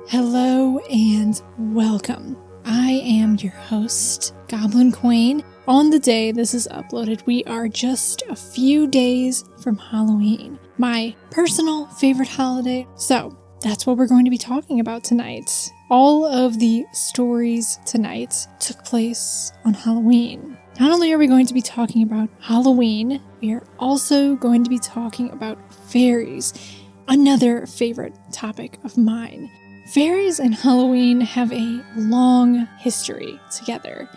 Hello and welcome. I am your host, Goblin Kwain. On the day this is uploaded, we are just a few days from Halloween, my personal favorite holiday. So that's what we're going to be talking about tonight. All of the stories tonight took place on Halloween. Not only are we going to be talking about Halloween, we are also going to be talking about fairies, another favorite topic of mine. Fairies and Halloween have a long history together.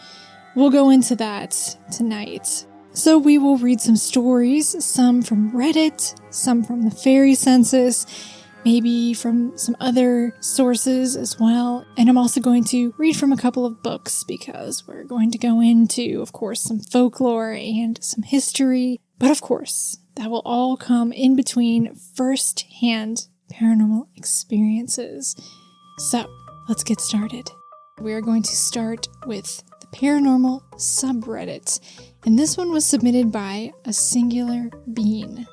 We'll go into that tonight. So we will read some stories, some from Reddit, some from the Fairy Census, maybe from some other sources as well. And I'm also going to read from a couple of books because we're going to go into, of course, some folklore and some history. But of course, that will all come in between first-hand paranormal experiences. So, let's get started. We are going to start with the paranormal subreddit, and this one was submitted by a singular bean.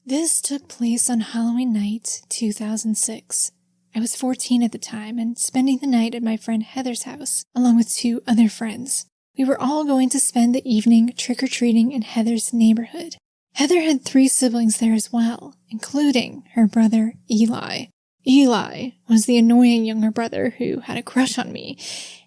This took place on Halloween night, 2006. I was 14 at the time and spending the night at my friend Heather's house, along with 2 other friends. We were all going to spend the evening trick-or-treating in Heather's neighborhood. Heather had 3 siblings there as well, including her brother Eli. Eli was the annoying younger brother who had a crush on me,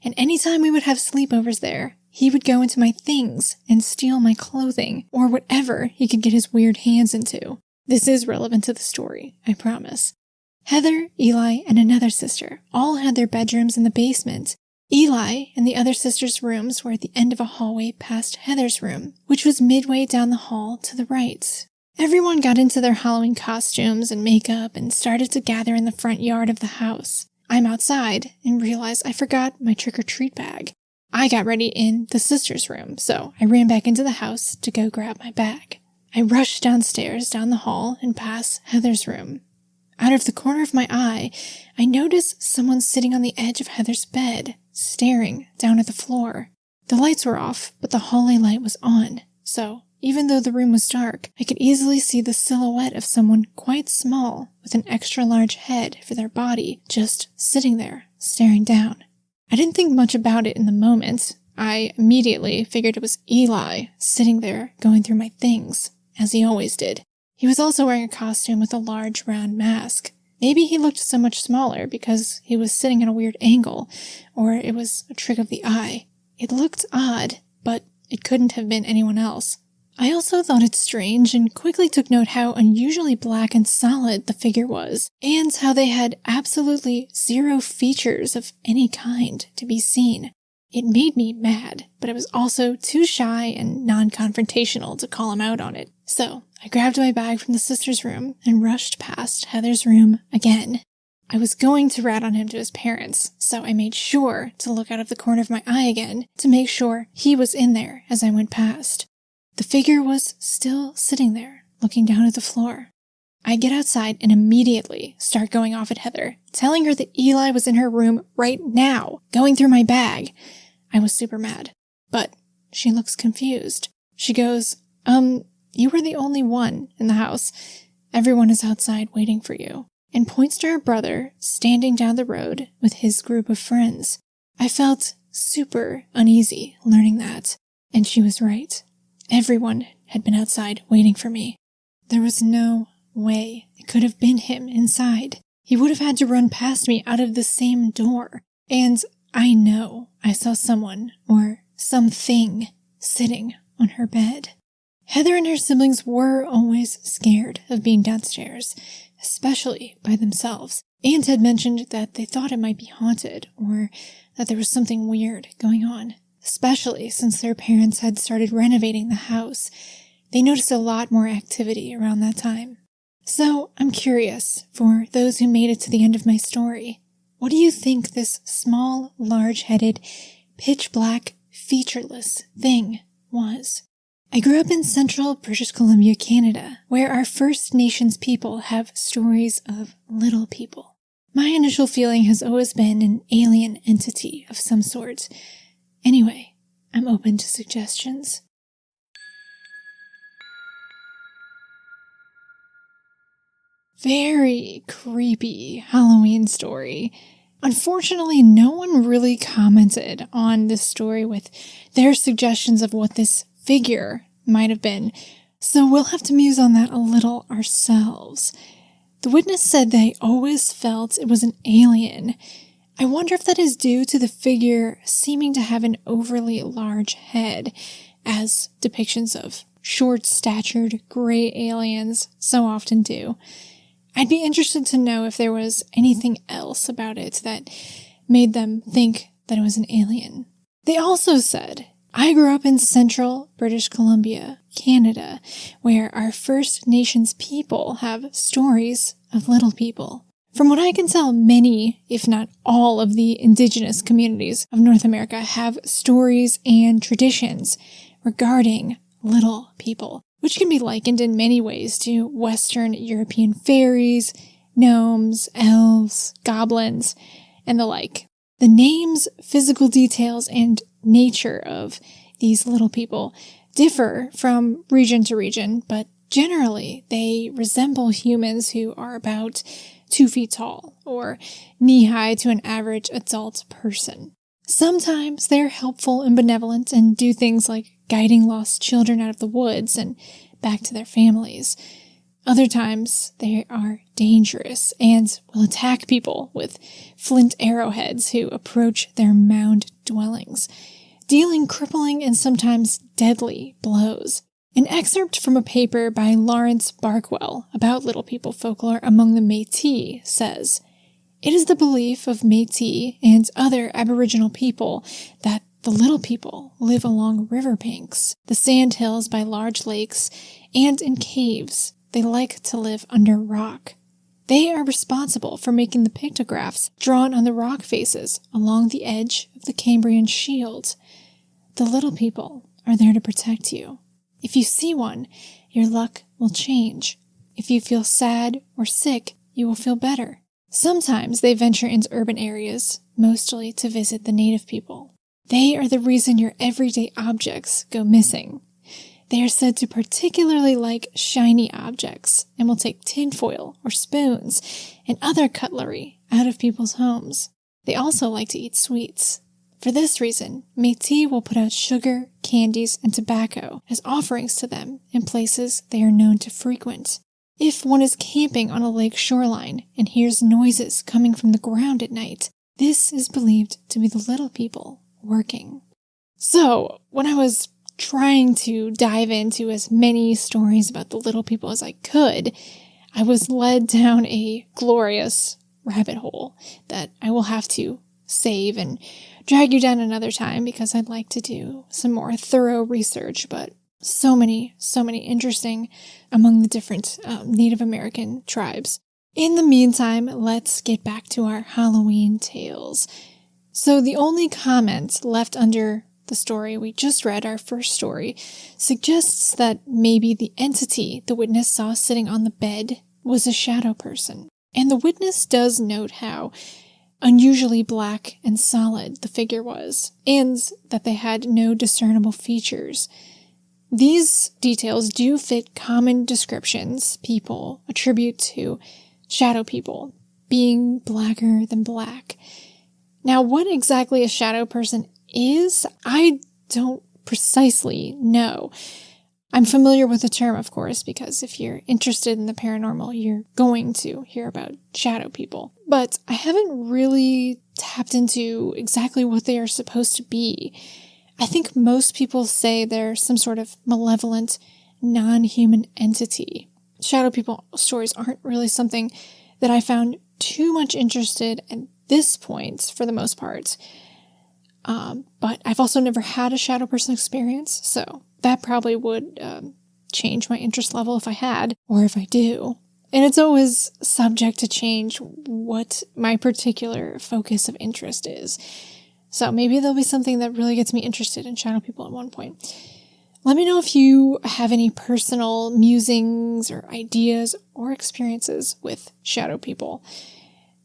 and anytime we would have sleepovers there, he would go into my things and steal my clothing, or whatever he could get his weird hands into. This is relevant to the story, I promise. Heather, Eli, and another sister all had their bedrooms in the basement. Eli and the other sister's rooms were at the end of a hallway past Heather's room, which was midway down the hall to the right. Everyone got into their Halloween costumes and makeup and started to gather in the front yard of the house. I'm outside and realize I forgot my trick-or-treat bag. I got ready in the sister's room, so I ran back into the house to go grab my bag. I rushed downstairs down the hall and past Heather's room. Out of the corner of my eye, I noticed someone sitting on the edge of Heather's bed, staring down at the floor. The lights were off, but the hallway light was on, so even though the room was dark, I could easily see the silhouette of someone quite small with an extra large head for their body, just sitting there, staring down. I didn't think much about it in the moment. I immediately figured it was Eli, sitting there, going through my things, as he always did. He was also wearing a costume with a large round mask. Maybe he looked so much smaller because he was sitting at a weird angle, or it was a trick of the eye. It looked odd, but it couldn't have been anyone else. I also thought it strange and quickly took note how unusually black and solid the figure was, and how they had absolutely 0 features of any kind to be seen. It made me mad, but I was also too shy and non-confrontational to call him out on it. So I grabbed my bag from the sister's room and rushed past Heather's room again. I was going to rat on him to his parents, so I made sure to look out of the corner of my eye again to make sure he was in there as I went past. The figure was still sitting there, looking down at the floor. I get outside and immediately start going off at Heather, telling her that Eli was in her room right now, going through my bag. I was super mad, but she looks confused. She goes, you were the only one in the house. Everyone is outside waiting for you, and points to her brother standing down the road with his group of friends. I felt super uneasy learning that, and she was right. Everyone had been outside waiting for me. There was no way it could have been him inside. He would have had to run past me out of the same door. And I know I saw someone or something sitting on her bed. Heather and her siblings were always scared of being downstairs, especially by themselves, and had mentioned that they thought it might be haunted or that there was something weird going on, especially since their parents had started renovating the house. They noticed a lot more activity around that time. So I'm curious, for those who made it to the end of my story, what do you think this small, large-headed, pitch-black, featureless thing was? I grew up in central British Columbia, Canada, where our First Nations people have stories of little people. My initial feeling has always been an alien entity of some sort. Anyway, I'm open to suggestions. Very creepy Halloween story. Unfortunately, no one really commented on this story with their suggestions of what this figure might have been, so we'll have to muse on that a little ourselves. The witness said they always felt it was an alien. I wonder if that is due to the figure seeming to have an overly large head, as depictions of short-statured gray aliens so often do. I'd be interested to know if there was anything else about it that made them think that it was an alien. They also said, I grew up in central British Columbia, Canada, where our First Nations people have stories of little people. From what I can tell, many, if not all, of the indigenous communities of North America have stories and traditions regarding little people, which can be likened in many ways to Western European fairies, gnomes, elves, goblins, and the like. The names, physical details, and nature of these little people differ from region to region, but generally they resemble humans who are about 2 feet tall, or knee-high to an average adult person. Sometimes they're helpful and benevolent and do things like guiding lost children out of the woods and back to their families. Other times, they are dangerous and will attack people with flint arrowheads who approach their mound dwellings, dealing crippling and sometimes deadly blows. An excerpt from a paper by Lawrence Barkwell about little people folklore among the Métis says, "It is the belief of Métis and other Aboriginal people that the little people live along river banks, the sand hills by large lakes, and in caves. They like to live under rock. They are responsible for making the pictographs drawn on the rock faces along the edge of the Cambrian shield. The little people are there to protect you. If you see one, your luck will change. If you feel sad or sick, you will feel better." Sometimes they venture into urban areas, mostly to visit the native people. They are the reason your everyday objects go missing. They are said to particularly like shiny objects and will take tinfoil or spoons and other cutlery out of people's homes. They also like to eat sweets. For this reason, Métis will put out sugar, candies, and tobacco as offerings to them in places they are known to frequent. If one is camping on a lake shoreline and hears noises coming from the ground at night, this is believed to be the little people working. So, when I was trying to dive into as many stories about the little people as I could, I was led down a glorious rabbit hole that I will have to save and drag you down another time because I'd like to do some more thorough research, but so many interesting among the different Native American tribes. In the meantime, let's get back to our Halloween tales. So the only comment left under the story we just read, our first story, suggests that maybe the entity the witness saw sitting on the bed was a shadow person. And the witness does note how unusually black and solid the figure was, and that they had no discernible features. These details do fit common descriptions people attribute to shadow people, being blacker than black. Now, what exactly a shadow person is, I don't precisely know. I'm familiar with the term, of course, because if you're interested in the paranormal, you're going to hear about shadow people. But I haven't really tapped into exactly what they are supposed to be. I think most people say they're some sort of malevolent, non-human entity. Shadow people stories aren't really something that I found too much interested at this point, for the most part. But I've also never had a shadow person experience, so that probably would change my interest level if I had, or if I do. And it's always subject to change what my particular focus of interest is. So maybe there'll be something that really gets me interested in shadow people at one point. Let me know if you have any personal musings or ideas or experiences with shadow people.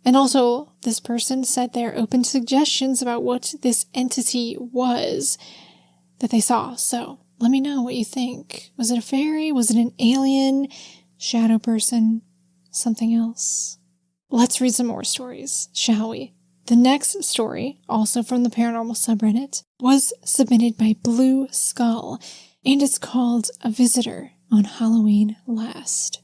And also, this person said they're open to suggestions about what this entity was that they saw. So let me know what you think. Was it a fairy? Was it an alien? Shadow person? Something else? Let's read some more stories, shall we? The next story, also from the paranormal subreddit, was submitted by Blue Skull, and it's called A Visitor on Halloween Last.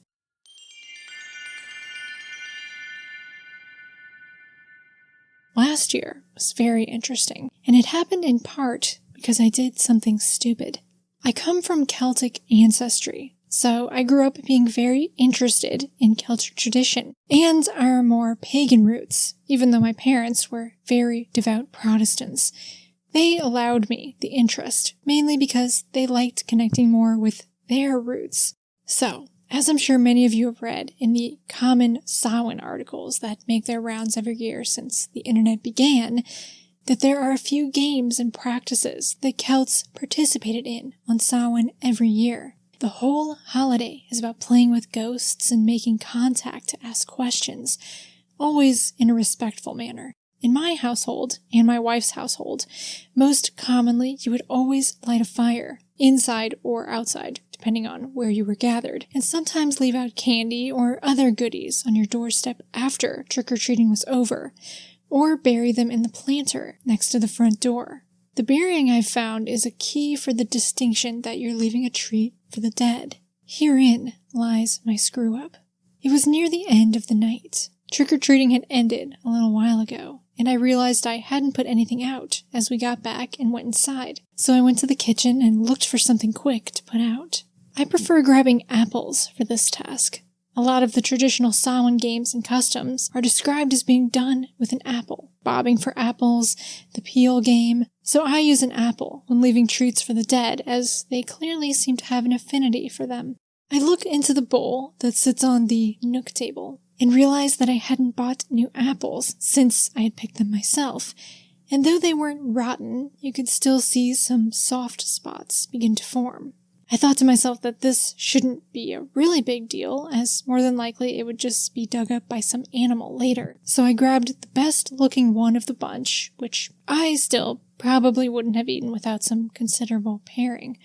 Last year was very interesting, and it happened in part because I did something stupid. I come from Celtic ancestry, so I grew up being very interested in Celtic tradition and our more pagan roots, even though my parents were very devout Protestants. They allowed me the interest, mainly because they liked connecting more with their roots. So, as I'm sure many of you have read in the common Samhain articles that make their rounds every year since the internet began, that there are a few games and practices that Celts participated in on Samhain every year. The whole holiday is about playing with ghosts and making contact to ask questions, always in a respectful manner. In my household and my wife's household, most commonly you would always light a fire, inside or outside, depending on where you were gathered, and sometimes leave out candy or other goodies on your doorstep after trick-or-treating was over, or bury them in the planter next to the front door. The burying I've found is a key for the distinction that you're leaving a treat for the dead. Herein lies my screw-up. It was near the end of the night. Trick-or-treating had ended a little while ago, and I realized I hadn't put anything out as we got back and went inside. So I went to the kitchen and looked for something quick to put out. I prefer grabbing apples for this task. A lot of the traditional Samhain games and customs are described as being done with an apple. Bobbing for apples, the peel game. So I use an apple when leaving treats for the dead, as they clearly seem to have an affinity for them. I look into the bowl that sits on the nook table and realize that I hadn't bought new apples since I had picked them myself. And though they weren't rotten, you could still see some soft spots begin to form. I thought to myself that this shouldn't be a really big deal, as more than likely it would just be dug up by some animal later. So I grabbed the best looking one of the bunch, which I still probably wouldn't have eaten without some considerable paring.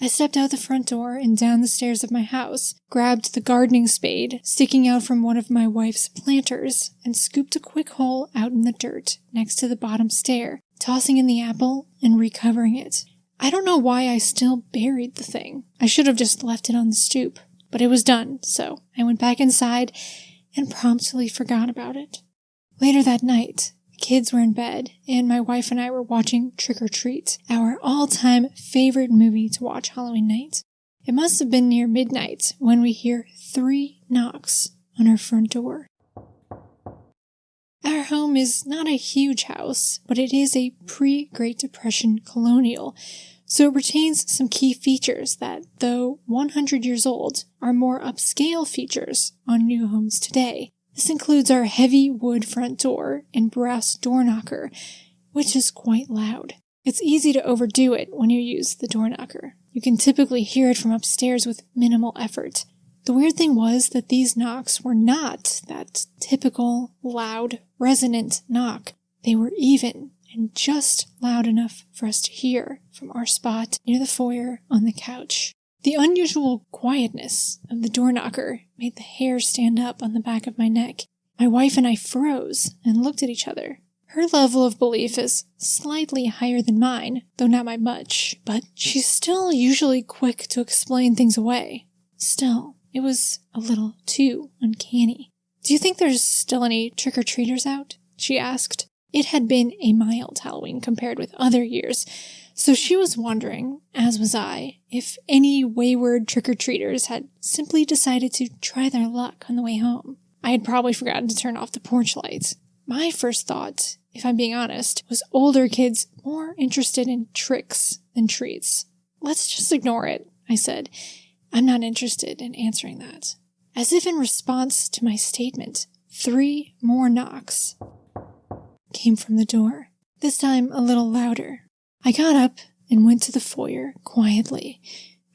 I stepped out the front door and down the stairs of my house, grabbed the gardening spade sticking out from one of my wife's planters, and scooped a quick hole out in the dirt next to the bottom stair, tossing in the apple and recovering it. I don't know why I still buried the thing. I should have just left it on the stoop, but it was done, so I went back inside and promptly forgot about it. Later that night, the kids were in bed, and my wife and I were watching Trick or Treat, our all-time favorite movie to watch Halloween night. It must have been near midnight when we hear 3 knocks on our front door. Our home is not a huge house, but it is a pre-Great Depression colonial, so it retains some key features that, though 100 years old, are more upscale features on new homes today. This includes our heavy wood front door and brass door knocker, which is quite loud. It's easy to overdo it when you use the door knocker. You can typically hear it from upstairs with minimal effort. The weird thing was that these knocks were not that typical, loud, resonant knock. They were even and just loud enough for us to hear from our spot near the foyer on the couch. The unusual quietness of the door knocker made the hair stand up on the back of my neck. My wife and I froze and looked at each other. Her level of belief is slightly higher than mine, though not by much, but she's still usually quick to explain things away. Still, it was a little too uncanny. "Do you think there's still any trick-or-treaters out?" she asked. It had been a mild Halloween compared with other years, so she was wondering, as was I, if any wayward trick-or-treaters had simply decided to try their luck on the way home. I had probably forgotten to turn off the porch lights. My first thought, if I'm being honest, was older kids more interested in tricks than treats. "Let's just ignore it," I said. "I'm not interested in answering that." As if in response to my statement, 3 more knocks came from the door, this time a little louder. I got up and went to the foyer quietly.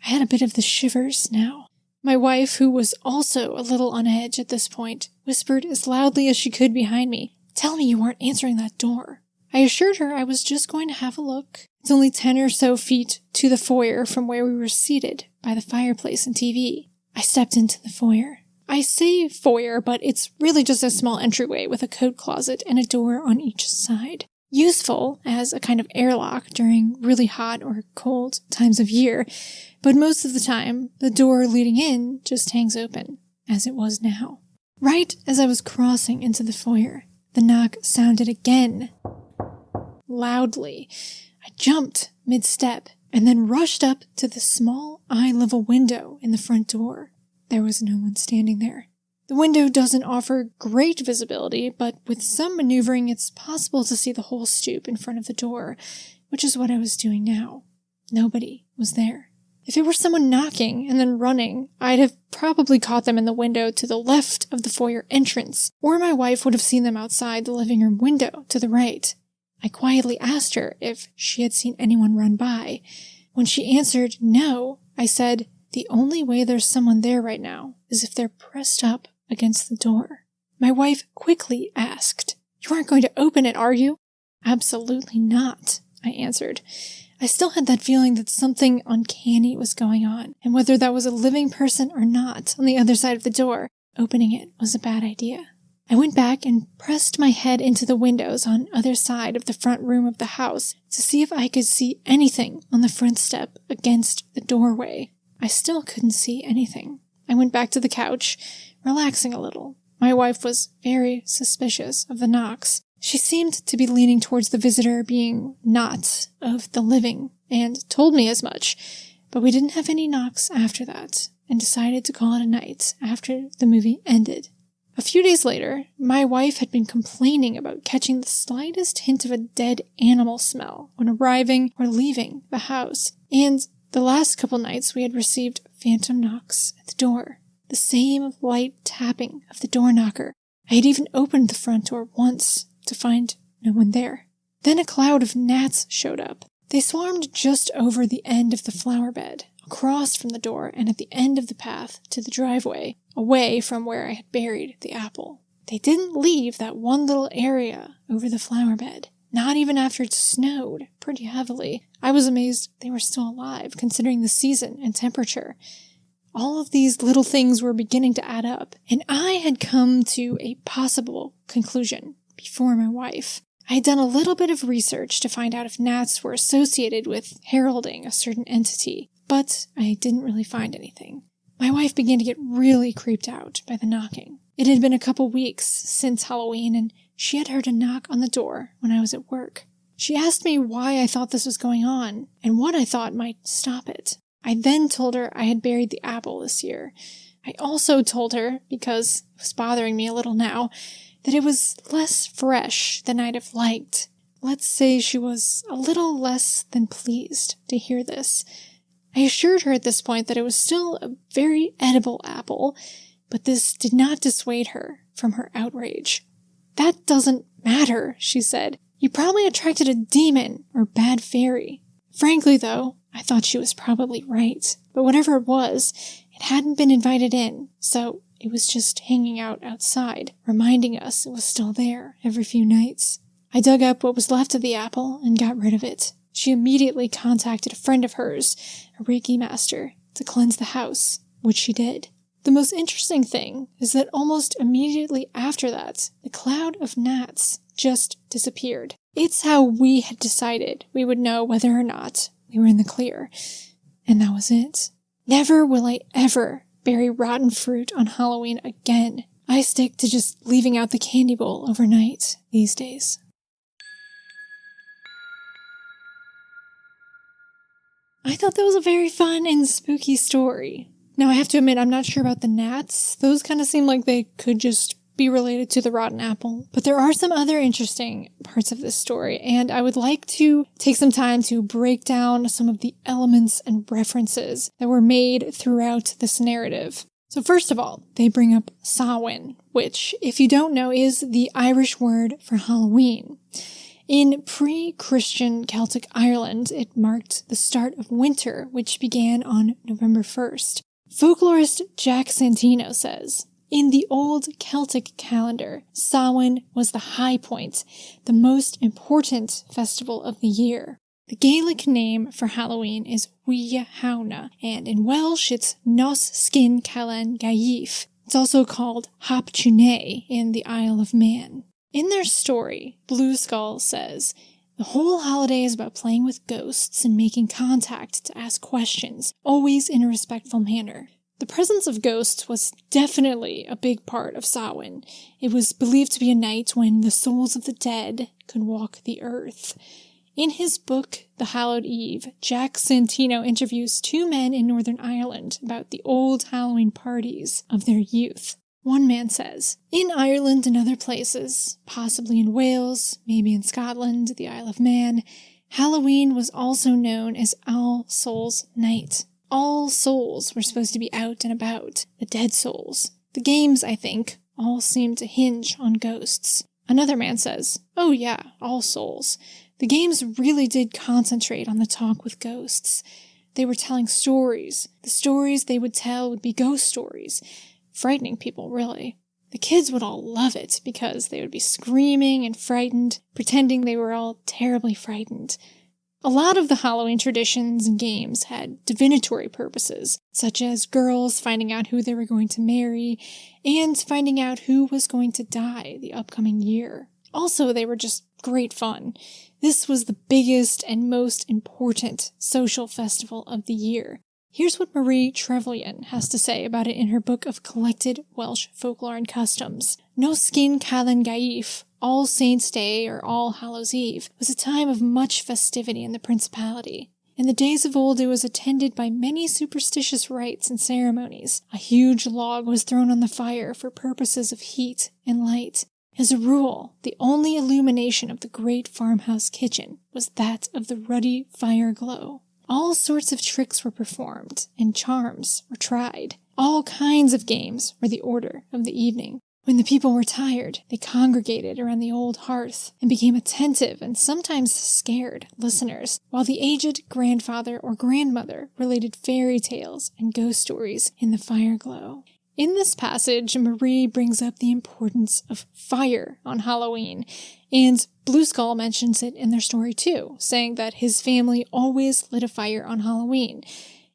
I had a bit of the shivers now. My wife, who was also a little on edge at this point, whispered as loudly as she could behind me, "Tell me you aren't answering that door." I assured her I was just going to have a look. It's only 10 or so feet to the foyer from where we were seated by the fireplace and TV. I stepped into the foyer. I say foyer, but it's really just a small entryway with a coat closet and a door on each side. Useful as a kind of airlock during really hot or cold times of year, but most of the time, the door leading in just hangs open, as it was now. Right as I was crossing into the foyer, the knock sounded again, loudly. I jumped mid-step and then rushed up to the small eye-level window in the front door. There was no one standing there. The window doesn't offer great visibility, but with some maneuvering, it's possible to see the whole stoop in front of the door, which is what I was doing now. Nobody was there. If it were someone knocking and then running, I'd have probably caught them in the window to the left of the foyer entrance, or my wife would have seen them outside the living room window to the right. I quietly asked her if she had seen anyone run by. When she answered no, I said, "The only way there's someone there right now is if they're pressed up against the door." My wife quickly asked, "You aren't going to open it, are you?" "Absolutely not," I answered. I still had that feeling that something uncanny was going on, and whether that was a living person or not on the other side of the door, opening it was a bad idea. I went back and pressed my head into the windows on either side of the front room of the house to see if I could see anything on the front step against the doorway. I still couldn't see anything. I went back to the couch, relaxing a little. My wife was very suspicious of the knocks. She seemed to be leaning towards the visitor being not of the living, and told me as much, but we didn't have any knocks after that, and decided to call it a night after the movie ended. A few days later, my wife had been complaining about catching the slightest hint of a dead animal smell when arriving or leaving the house, and the last couple nights we had received phantom knocks at the door. The same light tapping of the door knocker. I had even opened the front door once to find no one there. Then a cloud of gnats showed up. They swarmed just over the end of the flower bed, across from the door and at the end of the path to the driveway, away from where I had buried the apple. They didn't leave that one little area over the flower bed, not even after it snowed pretty heavily. I was amazed they were still alive, considering the season and temperature. All of these little things were beginning to add up, and I had come to a possible conclusion before my wife. I had done a little bit of research to find out if gnats were associated with heralding a certain entity, but I didn't really find anything. My wife began to get really creeped out by the knocking. It had been a couple weeks since Halloween, and she had heard a knock on the door when I was at work. She asked me why I thought this was going on, and what I thought might stop it. I then told her I had buried the apple this year. I also told her, because it was bothering me a little now, that it was less fresh than I'd have liked. Let's say she was a little less than pleased to hear this. I assured her at this point that it was still a very edible apple, but this did not dissuade her from her outrage. "That doesn't matter," she said. "You probably attracted a demon or bad fairy." Frankly, though, I thought she was probably right. But whatever it was, it hadn't been invited in, so it was just hanging out outside, reminding us it was still there every few nights. I dug up what was left of the apple and got rid of it. She immediately contacted a friend of hers, a Reiki master, to cleanse the house, which she did. The most interesting thing is that almost immediately after that, the cloud of gnats just disappeared. It's how we had decided we would know whether or not we were in the clear. And that was it. Never will I ever bury rotten fruit on Halloween again. I stick to just leaving out the candy bowl overnight these days. I thought that was a very fun and spooky story. Now, I have to admit, I'm not sure about the gnats. Those kind of seem like they could just be related to the rotten apple. But there are some other interesting parts of this story, and I would like to take some time to break down some of the elements and references that were made throughout this narrative. So first of all, they bring up Samhain, which, if you don't know, is the Irish word for Halloween. In pre-Christian Celtic Ireland, it marked the start of winter, which began on November 1st. Folklorist Jack Santino says, in the old Celtic calendar, Samhain was the high point, the most important festival of the year. The Gaelic name for Halloween is Wia Hauna, and in Welsh it's Nos Skin Calan Gaif. It's also called Hap Chune in the Isle of Man. In their story, Blue Skull says, the whole holiday is about playing with ghosts and making contact to ask questions, always in a respectful manner. The presence of ghosts was definitely a big part of Samhain. It was believed to be a night when the souls of the dead could walk the earth. In his book, The Hallowed Eve, Jack Santino interviews two men in Northern Ireland about the old Halloween parties of their youth. One man says, in Ireland and other places, possibly in Wales, maybe in Scotland, the Isle of Man, Halloween was also known as All Souls' Night. All souls were supposed to be out and about, the dead souls. The games, I think, all seem to hinge on ghosts. Another man says, oh yeah, All Souls. The games really did concentrate on the talk with ghosts. They were telling stories. The stories they would tell would be ghost stories. Frightening people, really. The kids would all love it because they would be screaming and frightened, pretending they were all terribly frightened. A lot of the Halloween traditions and games had divinatory purposes, such as girls finding out who they were going to marry, and finding out who was going to die the upcoming year. Also, they were just great fun. This was the biggest and most important social festival of the year. Here's what Marie Trevelyan has to say about it in her book of collected Welsh folklore and customs. Nos Skin Calan Gaif, All Saints' Day or All Hallows' Eve, was a time of much festivity in the Principality. In the days of old, it was attended by many superstitious rites and ceremonies. A huge log was thrown on the fire for purposes of heat and light. As a rule, the only illumination of the great farmhouse kitchen was that of the ruddy fire glow. All sorts of tricks were performed, and charms were tried. All kinds of games were the order of the evening. When the people were tired, they congregated around the old hearth and became attentive and sometimes scared listeners, while the aged grandfather or grandmother related fairy tales and ghost stories in the fire glow. In this passage, Marie brings up the importance of fire on Halloween, and Blue Skull mentions it in their story too, saying that his family always lit a fire on Halloween.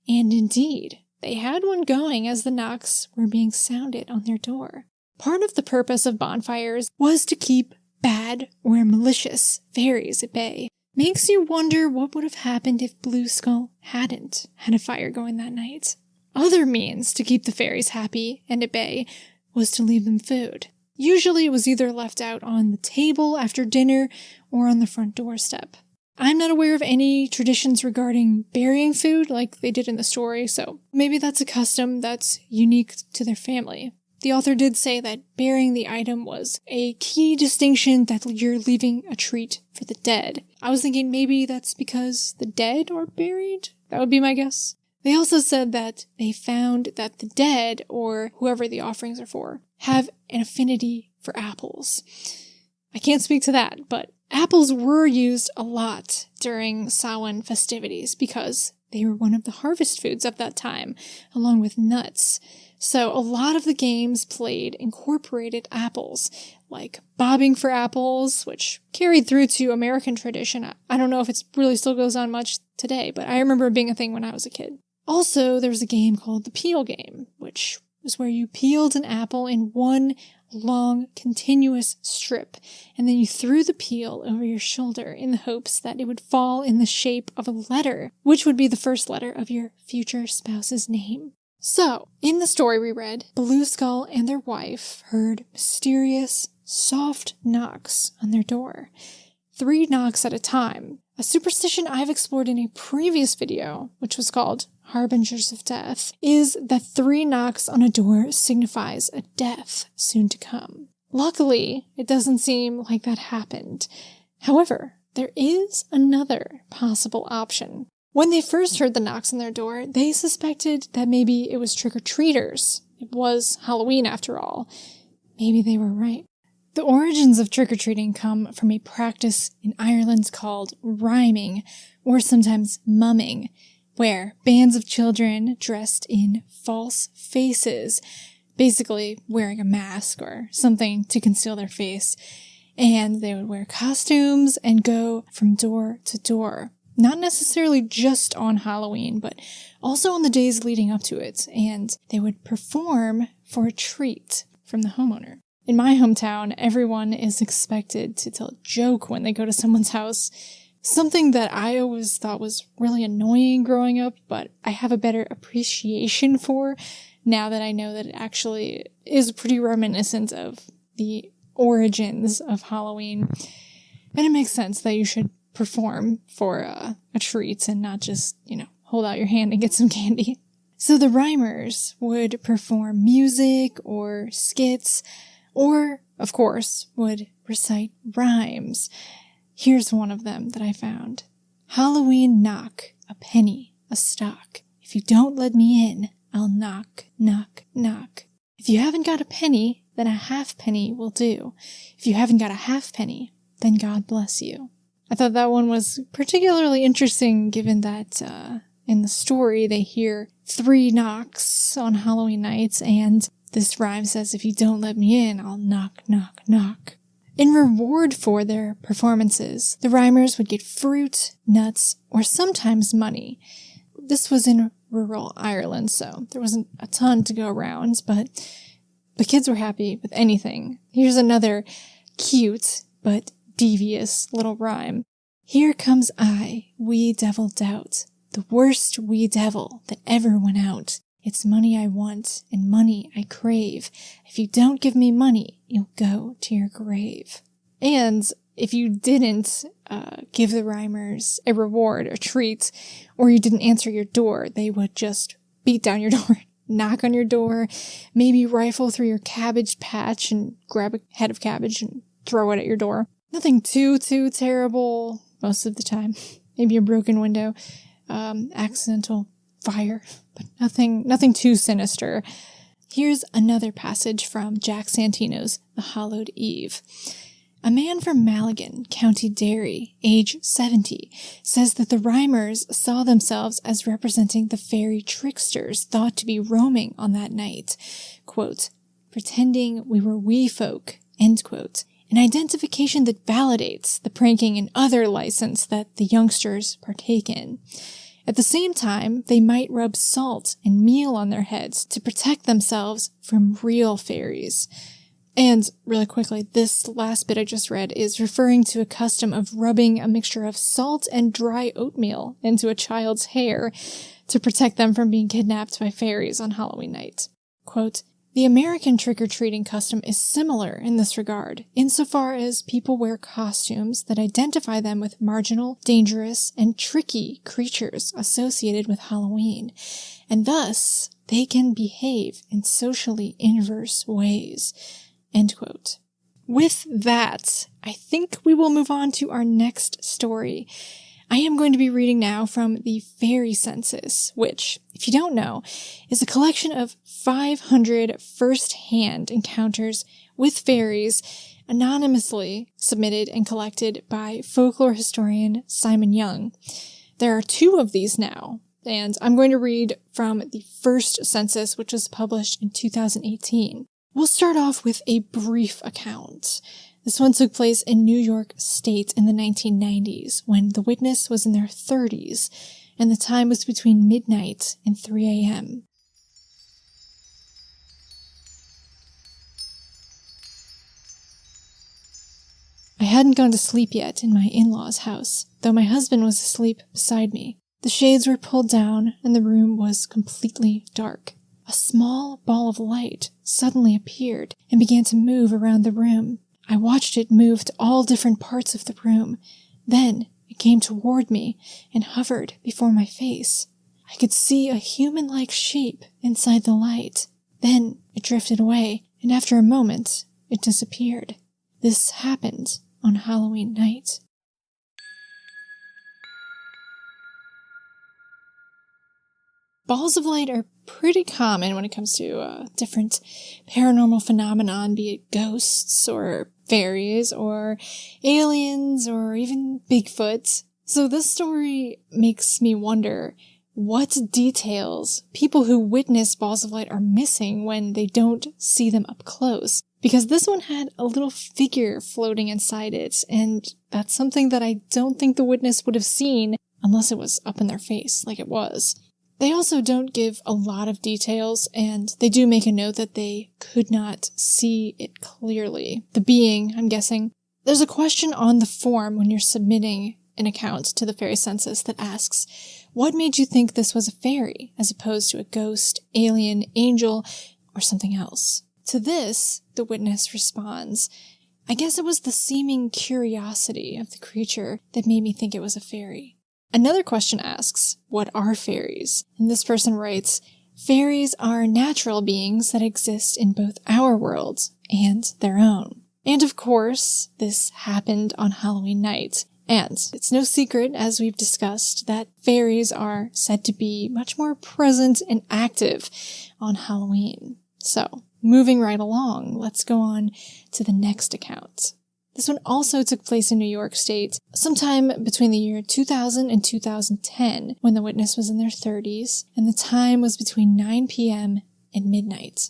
And indeed, they had one going as the knocks were being sounded on their door. Part of the purpose of bonfires was to keep bad or malicious fairies at bay. Makes you wonder what would have happened if Blue Skull hadn't had a fire going that night. Other means to keep the fairies happy and at bay was to leave them food. Usually it was either left out on the table after dinner or on the front doorstep. I'm not aware of any traditions regarding burying food like they did in the story, so maybe that's a custom that's unique to their family. The author did say that burying the item was a key distinction that you're leaving a treat for the dead. I was thinking maybe that's because the dead are buried? That would be my guess. They also said that they found that the dead, or whoever the offerings are for, have an affinity for apples. I can't speak to that, but apples were used a lot during Samhain festivities because they were one of the harvest foods of that time, along with nuts. So a lot of the games played incorporated apples, like bobbing for apples, which carried through to American tradition. I don't know if it really still goes on much today, but I remember it being a thing when I was a kid. Also, there was a game called the peel game, which was where you peeled an apple in one long, continuous strip, and then you threw the peel over your shoulder in the hopes that it would fall in the shape of a letter, which would be the first letter of your future spouse's name. So, in the story we read, Blue Skull and their wife heard mysterious, soft knocks on their door. 3 knocks at a time. A superstition I've explored in a previous video, which was called Harbingers of Death, is that 3 knocks on a door signifies a death soon to come. Luckily, it doesn't seem like that happened. However, there is another possible option. When they first heard the knocks on their door, they suspected that maybe it was trick-or-treaters. It was Halloween after all. Maybe they were right. The origins of trick-or-treating come from a practice in Ireland called rhyming, or sometimes mumming. where bands of children dressed in false faces, basically wearing a mask or something to conceal their face, and they would wear costumes and go from door to door. Not necessarily just on Halloween, but also on the days leading up to it, and they would perform for a treat from the homeowner. In my hometown, everyone is expected to tell a joke when they go to someone's house, something that I always thought was really annoying growing up, but I have a better appreciation for now that I know that it actually is pretty reminiscent of the origins of Halloween. And it makes sense that you should perform for a treat and not just, hold out your hand and get some candy. So the rhymers would perform music or skits, or, of course, would recite rhymes. Here's one of them that I found. Halloween knock, a penny, a stock. If you don't let me in, I'll knock, knock, knock. If you haven't got a penny, then a halfpenny will do. If you haven't got a halfpenny, then God bless you. I thought that one was particularly interesting given that in the story they hear 3 knocks on Halloween nights, and this rhyme says, if you don't let me in, I'll knock, knock, knock. In reward for their performances, the rhymers would get fruit, nuts, or sometimes money. This was in rural Ireland, so there wasn't a ton to go around, but the kids were happy with anything. Here's another cute but devious little rhyme. Here comes I, wee devil doubt, the worst wee devil that ever went out. It's money I want and money I crave. If you don't give me money, you'll go to your grave. And if you didn't give the rhymers a reward, a treat, or you didn't answer your door, they would just beat down your door, knock on your door, maybe rifle through your cabbage patch and grab a head of cabbage and throw it at your door. Nothing too terrible most of the time. Maybe a broken window, accidental fire, but nothing too sinister. Here's another passage from Jack Santino's The Hallowed Eve. A man from Malligan, County Derry, age 70, says that the rhymers saw themselves as representing the fairy tricksters thought to be roaming on that night, quote, pretending we were wee folk, end quote, an identification that validates the pranking and other license that the youngsters partake in. At the same time, they might rub salt and meal on their heads to protect themselves from real fairies. And really quickly, this last bit I just read is referring to a custom of rubbing a mixture of salt and dry oatmeal into a child's hair to protect them from being kidnapped by fairies on Halloween night. Quote, the American trick-or-treating custom is similar in this regard, insofar as people wear costumes that identify them with marginal, dangerous, and tricky creatures associated with Halloween, and thus they can behave in socially inverse ways. End quote. With that, I think we will move on to our next story. I am going to be reading now from the Fairy Census, which, if you don't know, is a collection of 500 first-hand encounters with fairies anonymously submitted and collected by folklore historian Simon Young. There are 2 of these now, and I'm going to read from the first census, which was published in 2018. We'll start off with a brief account. This one took place in New York State in the 1990s, when the witness was in their 30s, and the time was between midnight and 3 a.m. I hadn't gone to sleep yet in my in-laws' house, though my husband was asleep beside me. The shades were pulled down, and the room was completely dark. A small ball of light suddenly appeared and began to move around the room. I watched it move to all different parts of the room. Then it came toward me and hovered before my face. I could see a human-like shape inside the light. Then it drifted away, and after a moment, it disappeared. This happened on Halloween night. Balls of light are pretty common when it comes to different paranormal phenomenon, be it ghosts or fairies or aliens or even Bigfoot. So this story makes me wonder, what details people who witness balls of light are missing when they don't see them up close. Because this one had a little figure floating inside it, and that's something that I don't think the witness would have seen unless it was up in their face, like it was. They also don't give a lot of details, and they do make a note that they could not see it clearly. The being, I'm guessing. There's a question on the form when you're submitting an account to the Fairy Census that asks, what made you think this was a fairy, as opposed to a ghost, alien, angel, or something else? To this, the witness responds, I guess it was the seeming curiosity of the creature that made me think it was a fairy. Another question asks, what are fairies? And this person writes, fairies are natural beings that exist in both our world and their own. And of course, this happened on Halloween night. And it's no secret, as we've discussed, that fairies are said to be much more present and active on Halloween. So, moving right along, let's go on to the next account. This one also took place in New York State, sometime between the year 2000 and 2010, when the witness was in their 30s, and the time was between 9 p.m. and midnight.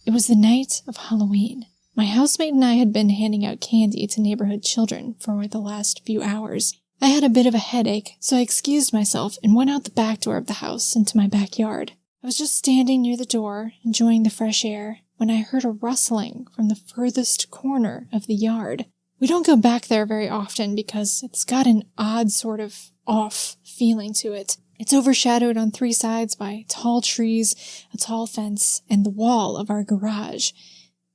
It was the night of Halloween. My housemate and I had been handing out candy to neighborhood children for the last few hours. I had a bit of a headache, so I excused myself and went out the back door of the house into my backyard. I was just standing near the door, enjoying the fresh air, when I heard a rustling from the furthest corner of the yard. We don't go back there very often because it's got an odd sort of off feeling to it. It's overshadowed on 3 sides by tall trees, a tall fence, and the wall of our garage.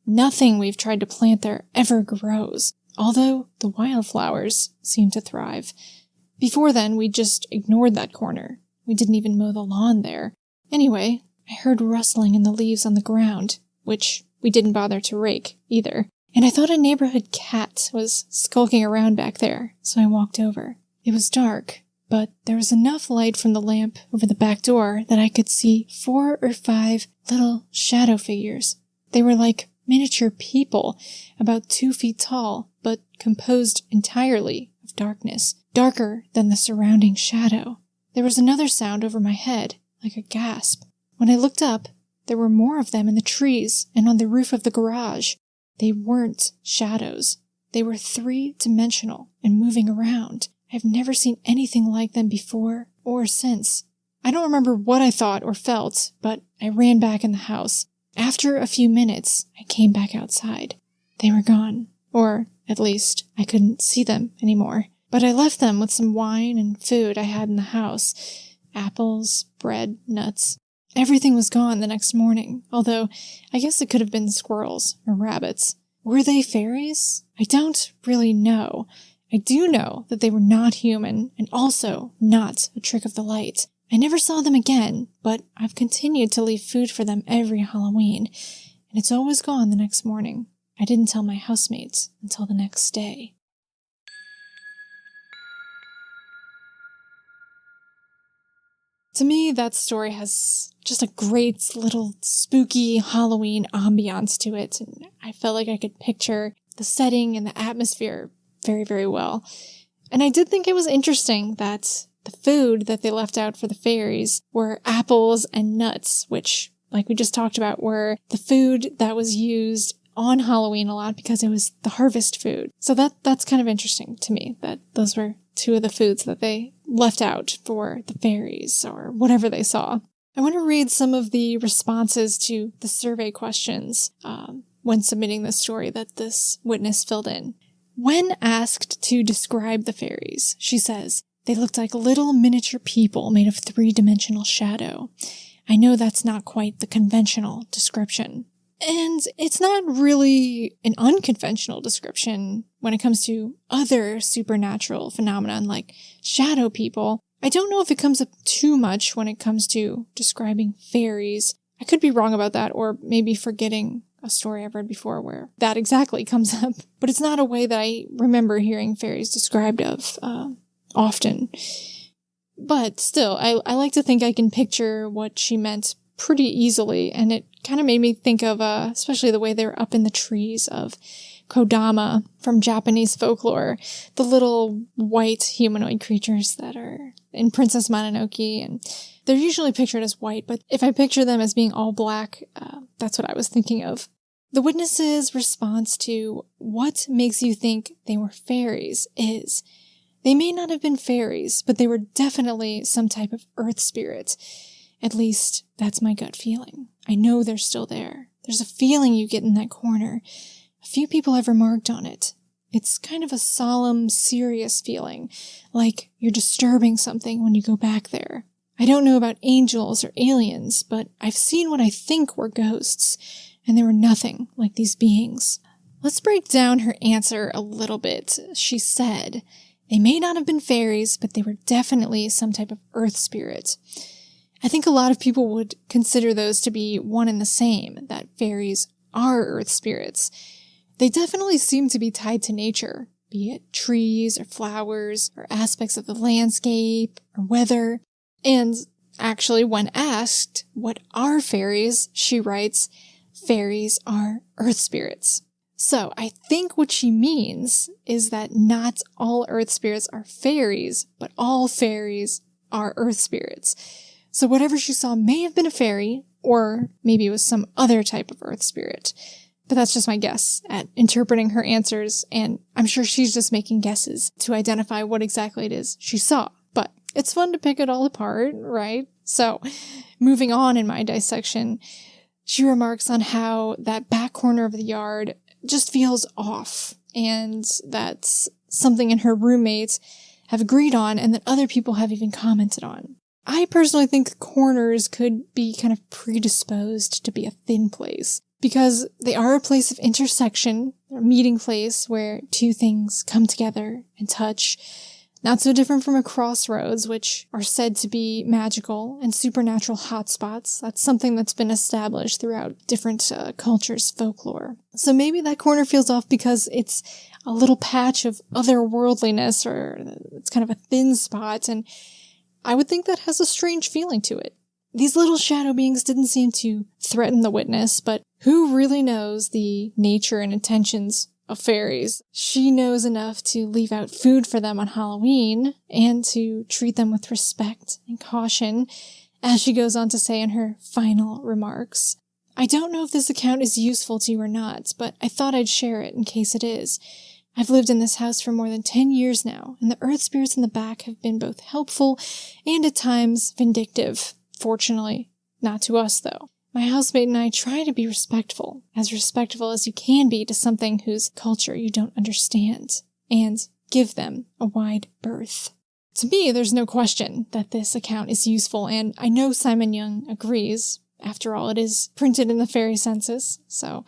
Nothing we've tried to plant there ever grows, although the wildflowers seem to thrive. Before then, we just ignored that corner. We didn't even mow the lawn there. Anyway, I heard rustling in the leaves on the ground, which we didn't bother to rake either, and I thought a neighborhood cat was skulking around back there, so I walked over. It was dark, but there was enough light from the lamp over the back door that I could see 4 or 5 little shadow figures. They were like miniature people, about 2 feet tall, but composed entirely of darkness, darker than the surrounding shadow. There was another sound over my head, like a gasp. When I looked up, there were more of them in the trees and on the roof of the garage. They weren't shadows. They were 3-dimensional and moving around. I've never seen anything like them before or since. I don't remember what I thought or felt, but I ran back in the house. After a few minutes, I came back outside. They were gone, or at least I couldn't see them anymore. But I left them with some wine and food I had in the house. Apples, bread, nuts. Everything was gone the next morning, although I guess it could have been squirrels or rabbits. Were they fairies? I don't really know. I do know that they were not human and also not a trick of the light. I never saw them again, but I've continued to leave food for them every Halloween, and it's always gone the next morning. I didn't tell my housemates until the next day. To me, that story has just a great little spooky Halloween ambiance to it, and I felt like I could picture the setting and the atmosphere very, very well. And I did think it was interesting that the food that they left out for the fairies were apples and nuts, which, like we just talked about, were the food that was used on Halloween a lot because it was the harvest food. So that's kind of interesting to me, that those were 2 of the foods that they left out for the fairies or whatever they saw. I want to read some of the responses to the survey questions when submitting the story that this witness filled in. When asked to describe the fairies, she says, they looked like little miniature people made of 3-dimensional shadow. I know that's not quite the conventional description. And it's not really an unconventional description when it comes to other supernatural phenomenon like shadow people. I don't know if it comes up too much when it comes to describing fairies. I could be wrong about that, or maybe forgetting a story I've read before where that exactly comes up. But it's not a way that I remember hearing fairies described of often. But still, I like to think I can picture what she meant pretty easily, and it kind of made me think of, especially the way they were up in the trees, of kodama from Japanese folklore, the little white humanoid creatures that are in Princess Mononoke, and they're usually pictured as white, but if I picture them as being all black, that's what I was thinking of. The witness's response to what makes you think they were fairies is, they may not have been fairies, but they were definitely some type of earth spirit. At least, that's my gut feeling. I know they're still there. There's a feeling you get in that corner. A few people have remarked on it. It's kind of a solemn, serious feeling, like you're disturbing something when you go back there. I don't know about angels or aliens, but I've seen what I think were ghosts, and they were nothing like these beings. Let's break down her answer a little bit. She said, they may not have been fairies, but they were definitely some type of earth spirit. I think a lot of people would consider those to be one and the same, that fairies are earth spirits. They definitely seem to be tied to nature, be it trees or flowers or aspects of the landscape or weather. And actually, when asked, what are fairies, she writes, fairies are earth spirits. So I think what she means is that not all earth spirits are fairies, but all fairies are earth spirits. So whatever she saw may have been a fairy, or maybe it was some other type of earth spirit. But that's just my guess at interpreting her answers, and I'm sure she's just making guesses to identify what exactly it is she saw. But it's fun to pick it all apart, right? So, moving on in my dissection, she remarks on how that back corner of the yard just feels off, and that's something in her roommates have agreed on and that other people have even commented on. I personally think corners could be kind of predisposed to be a thin place, because they are a place of intersection, a meeting place where two things come together and touch. Not so different from a crossroads, which are said to be magical and supernatural hotspots. That's something that's been established throughout different cultures' folklore. So maybe that corner feels off because it's a little patch of otherworldliness, or it's kind of a thin spot, and I would think that has a strange feeling to it. These little shadow beings didn't seem to threaten the witness, but who really knows the nature and intentions of fairies? She knows enough to leave out food for them on Halloween and to treat them with respect and caution, as she goes on to say in her final remarks. I don't know if this account is useful to you or not, but I thought I'd share it in case it is. I've lived in this house for more than 10 years now, and the earth spirits in the back have been both helpful and at times vindictive. Fortunately, not to us though. My housemate and I try to be respectful as you can be to something whose culture you don't understand, and give them a wide berth. To me, there's no question that this account is useful, and I know Simon Young agrees. After all, it is printed in the Fairy Census, so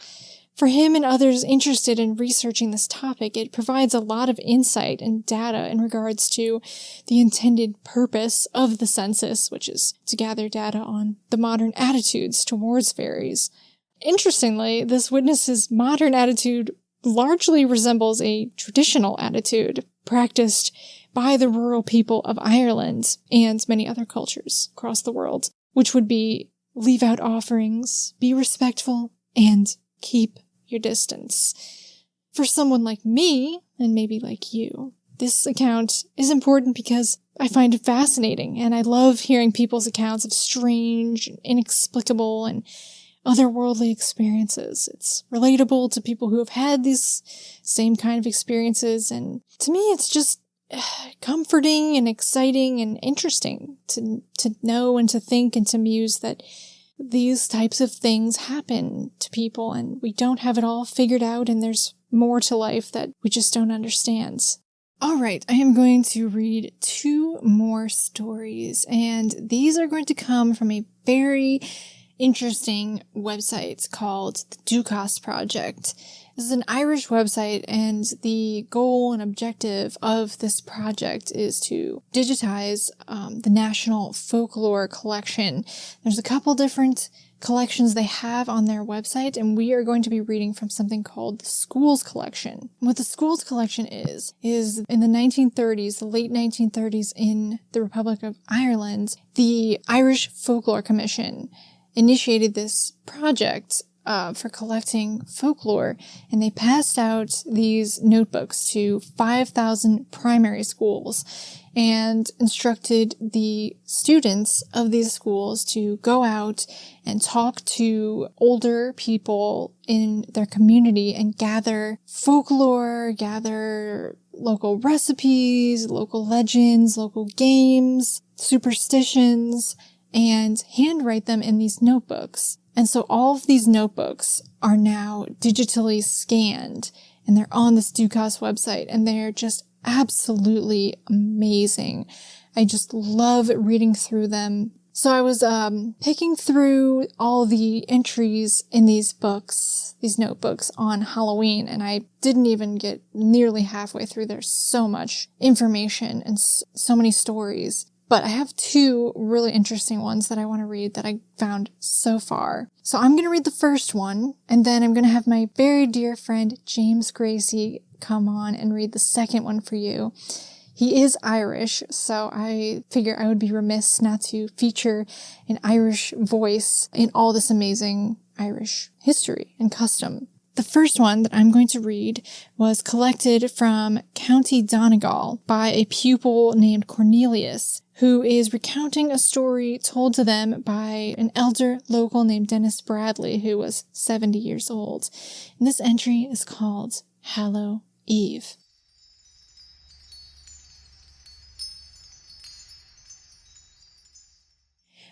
for him and others interested in researching this topic, it provides a lot of insight and data in regards to the intended purpose of the census, which is to gather data on the modern attitudes towards fairies. Interestingly, this witness's modern attitude largely resembles a traditional attitude practiced by the rural people of Ireland and many other cultures across the world, which would be leave out offerings, be respectful, and keep your distance. For someone like me, and maybe like you, this account is important because I find it fascinating, and I love hearing people's accounts of strange, inexplicable, and otherworldly experiences. It's relatable to people who have had these same kind of experiences, and to me it's just comforting and exciting and interesting to know and to think and to muse that these types of things happen to people, and we don't have it all figured out, and there's more to life that we just don't understand. All right, I am going to read 2 more stories, and these are going to come from a very interesting website called the Dúchas Project. This is an Irish website, and the goal and objective of this project is to digitize the National Folklore Collection. There's a couple different collections they have on their website, and we are going to be reading from something called the Schools Collection. What the Schools Collection is in the 1930s, the late 1930s in the Republic of Ireland, the Irish Folklore Commission initiated this project for collecting folklore, and they passed out these notebooks to 5,000 primary schools and instructed the students of these schools to go out and talk to older people in their community and gather folklore, gather local recipes, local legends, local games, superstitions, and handwrite them in these notebooks. And so all of these notebooks are now digitally scanned, and they're on this Dúchas website, and they're just absolutely amazing. I just love reading through them. So I was picking through all the entries in these books, these notebooks on Halloween, and I didn't even get nearly halfway through. There's so much information and so many stories. But I have two really interesting ones that I want to read that I found so far. So I'm going to read the first one, and then I'm going to have my very dear friend James Gracie come on and read the second one for you. He is Irish, so I figure I would be remiss not to feature an Irish voice in all this amazing Irish history and custom. The first one that I'm going to read was collected from County Donegal by a pupil named Cornelius, who is recounting a story told to them by an elder local named Dennis Bradley, who was 70 years old. And this entry is called Hallow Eve.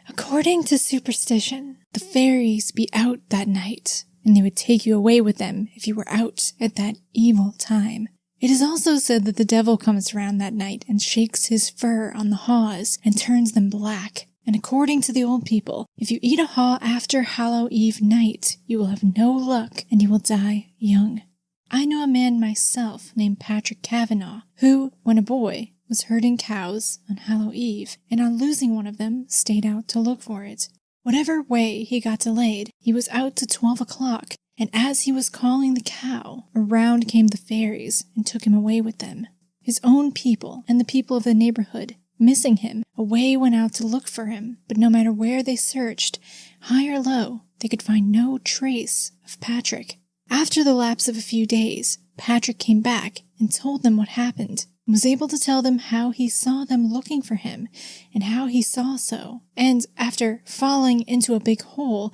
According to superstition, the fairies be out that night, and they would take you away with them if you were out at that evil time. It is also said that the devil comes around that night and shakes his fur on the haws and turns them black. And according to the old people, if you eat a haw after Hallow Eve night, you will have no luck and you will die young. I know a man myself named Patrick Kavanagh, who, when a boy, was herding cows on Hallow Eve, and on losing one of them, stayed out to look for it. Whatever way he got delayed, he was out to 12 o'clock, and as he was calling the cow, around came the fairies and took him away with them. His own people and the people of the neighborhood, missing him, away went out to look for him, but no matter where they searched, high or low, they could find no trace of Patrick. After the lapse of a few days, Patrick came back and told them what happened, and was able to tell them how he saw them looking for him, and how he saw so. And after falling into a big hole,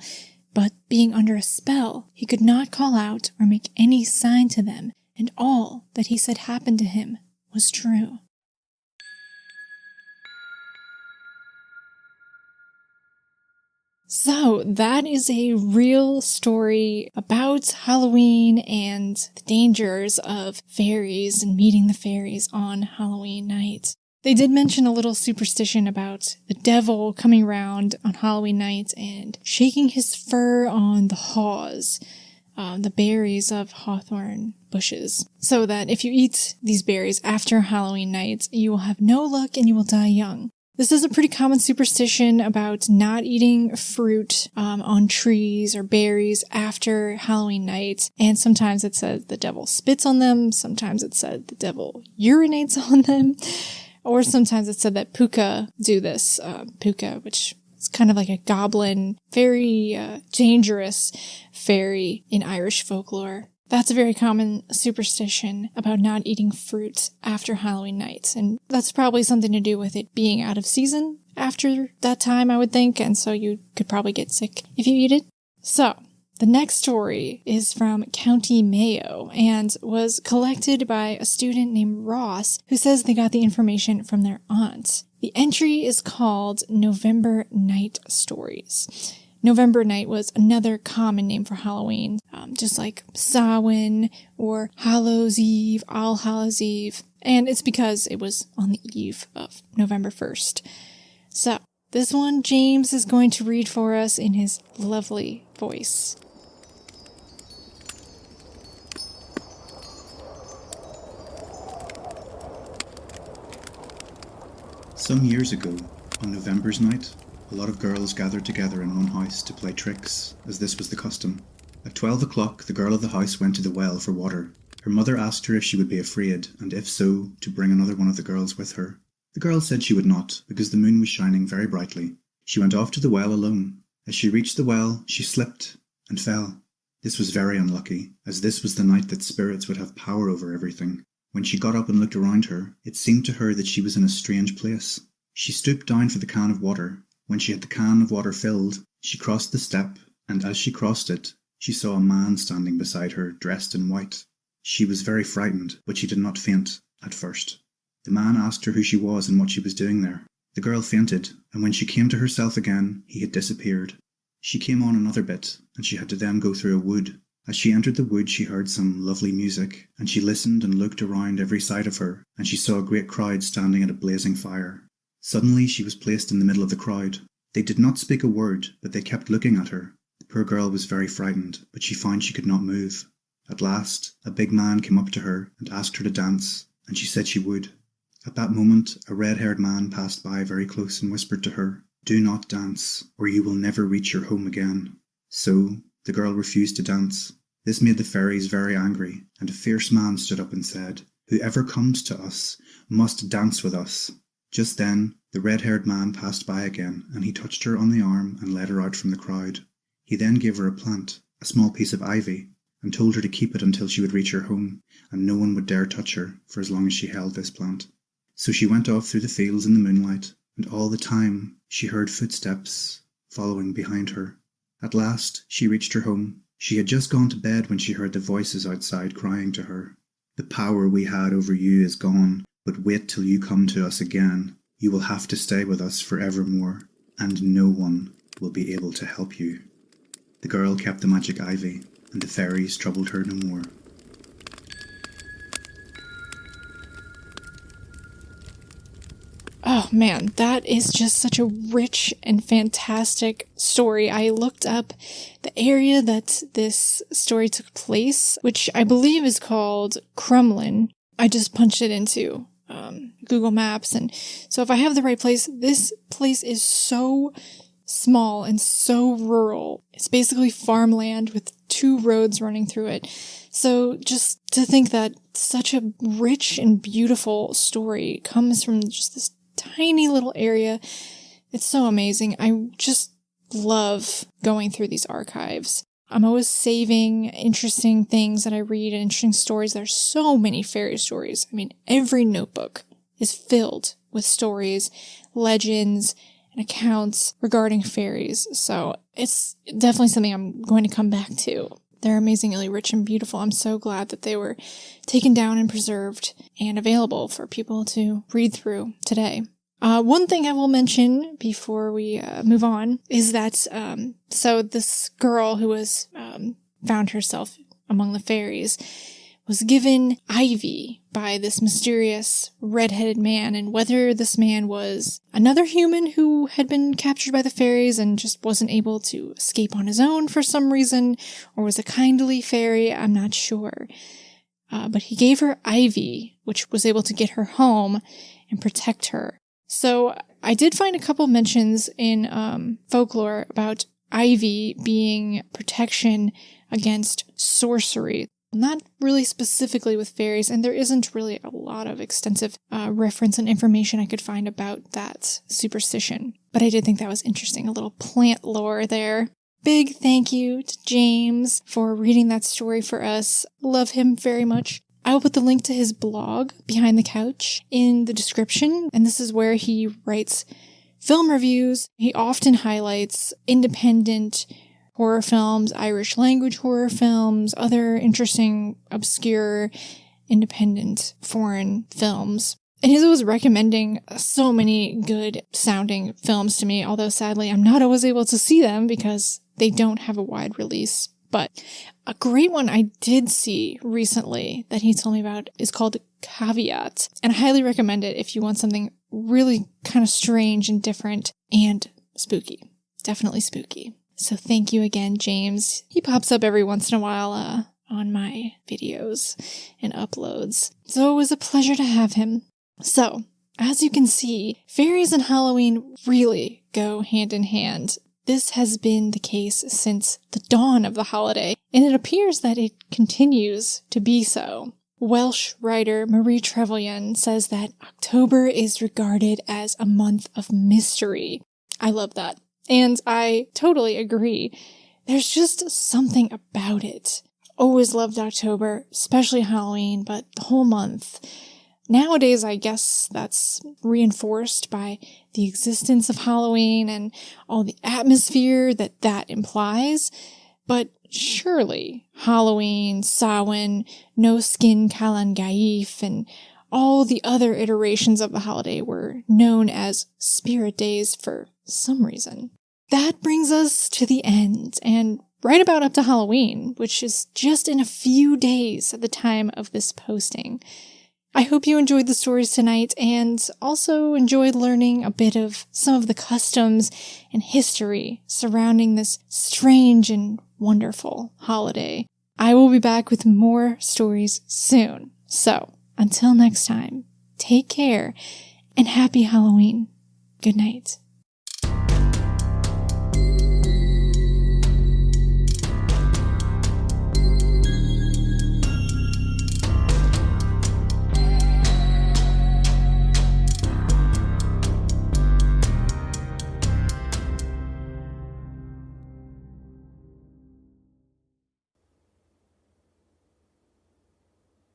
but being under a spell, he could not call out or make any sign to them, and all that he said happened to him was true. So that is a real story about Halloween and the dangers of fairies and meeting the fairies on Halloween night. They did mention a little superstition about the devil coming around on Halloween night and shaking his fur on the haws, the berries of hawthorn bushes, so that if you eat these berries after Halloween night, you will have no luck and you will die young. This is a pretty common superstition about not eating fruit on trees or berries after Halloween night. And sometimes it says the devil spits on them. Sometimes it said the devil urinates on them. Or sometimes it said that puka do this. Puka, which is kind of like a goblin, very dangerous fairy in Irish folklore. That's a very common superstition about not eating fruit after Halloween night, and that's probably something to do with it being out of season after that time, I would think, and so you could probably get sick if you eat it. So, the next story is from County Mayo and was collected by a student named Ross, who says they got the information from their aunt. The entry is called November Night Stories. November night was another common name for Halloween, just like Samhain or Hallows Eve, All Hallows Eve, and it's because it was on the eve of November 1st. So, this one James is going to read for us in his lovely voice. Some years ago, on November's night, a lot of girls gathered together in one house to play tricks, as this was the custom. At 12 o'clock, the girl of the house went to the well for water. Her mother asked her if she would be afraid, and if so, to bring another one of the girls with her. The girl said she would not, because the moon was shining very brightly. She went off to the well alone. As she reached the well, she slipped and fell. This was very unlucky, as this was the night that spirits would have power over everything. When she got up and looked around her, it seemed to her that she was in a strange place. She stooped down for the can of water. When she had the can of water filled, she crossed the step, and as she crossed it, she saw a man standing beside her, dressed in white. She was very frightened, but she did not faint at first. The man asked her who she was and what she was doing there. The girl fainted, and when she came to herself again, he had disappeared. She came on another bit, and she had to then go through a wood. As she entered the wood, she heard some lovely music, and she listened and looked around every side of her, and she saw a great crowd standing at a blazing fire. Suddenly she was placed in the middle of the crowd. They did not speak a word, but they kept looking at her. The poor girl was very frightened, but she found she could not move. At last, a big man came up to her and asked her to dance, and she said she would. At that moment, a red-haired man passed by very close and whispered to her, "Do not dance, or you will never reach your home again." So, the girl refused to dance. This made the fairies very angry, and a fierce man stood up and said, "Whoever comes to us must dance with us." Just then, the red-haired man passed by again, and he touched her on the arm and led her out from the crowd. He then gave her a plant, a small piece of ivy, and told her to keep it until she would reach her home, and no one would dare touch her for as long as she held this plant. So she went off through the fields in the moonlight, and all the time she heard footsteps following behind her. At last she reached her home. She had just gone to bed when she heard the voices outside crying to her. "The power we had over you is gone, but wait till you come to us again. You will have to stay with us forevermore, and no one will be able to help you." The girl kept the magic ivy, and the fairies troubled her no more. Oh man, that is just such a rich and fantastic story. I looked up the area that this story took place, which I believe is called Crumlin. I just punched it into Google Maps, and so if I have the right place, this place is so small and so rural. It's basically farmland with 2 roads running through it. So just to think that such a rich and beautiful story comes from just this tiny little area, it's so amazing. I just love going through these archives. I'm always saving interesting things that I read and interesting stories. There's so many fairy stories. I mean, every notebook is filled with stories, legends, and accounts regarding fairies. So it's definitely something I'm going to come back to. They're amazingly rich and beautiful. I'm so glad that they were taken down and preserved and available for people to read through today. One thing I will mention before we move on is that so this girl who was found herself among the fairies was given ivy by this mysterious red-headed man, and whether this man was another human who had been captured by the fairies and just wasn't able to escape on his own for some reason, or was a kindly fairy, I'm not sure. But he gave her ivy, which was able to get her home and protect her. So I did find a couple mentions in folklore about ivy being protection against sorcery. Not really specifically with fairies, and there isn't really a lot of extensive reference and information I could find about that superstition. But I did think that was interesting, a little plant lore there. Big thank you to James for reading that story for us. Love him very much. I will put the link to his blog, Behind the Couch, in the description, and this is where he writes film reviews. He often highlights independent horror films, Irish language horror films, other interesting, obscure, independent foreign films. And he's always recommending so many good sounding films to me, although sadly I'm not always able to see them because they don't have a wide release. But a great one I did see recently that he told me about is called Caveat. And I highly recommend it if you want something really kind of strange and different and spooky. Definitely spooky. So thank you again, James. He pops up every once in a while on my videos and uploads. So it was a pleasure to have him. So, as you can see, fairies and Halloween really go hand in hand. This has been the case since the dawn of the holiday, and it appears that it continues to be so. Welsh writer Marie Trevelyan says that October is regarded as a month of mystery. I love that. And I totally agree. There's just something about it. Always loved October, especially Halloween, but the whole month. Nowadays, I guess that's reinforced by the existence of Halloween and all the atmosphere that implies. But surely Halloween, Samhain, No Skin Calangaif, and all the other iterations of the holiday were known as spirit days for some reason. That brings us to the end, and right about up to Halloween, which is just in a few days at the time of this posting. I hope you enjoyed the stories tonight and also enjoyed learning a bit of some of the customs and history surrounding this strange and wonderful holiday. I will be back with more stories soon. So, until next time, take care and happy Halloween. Good night.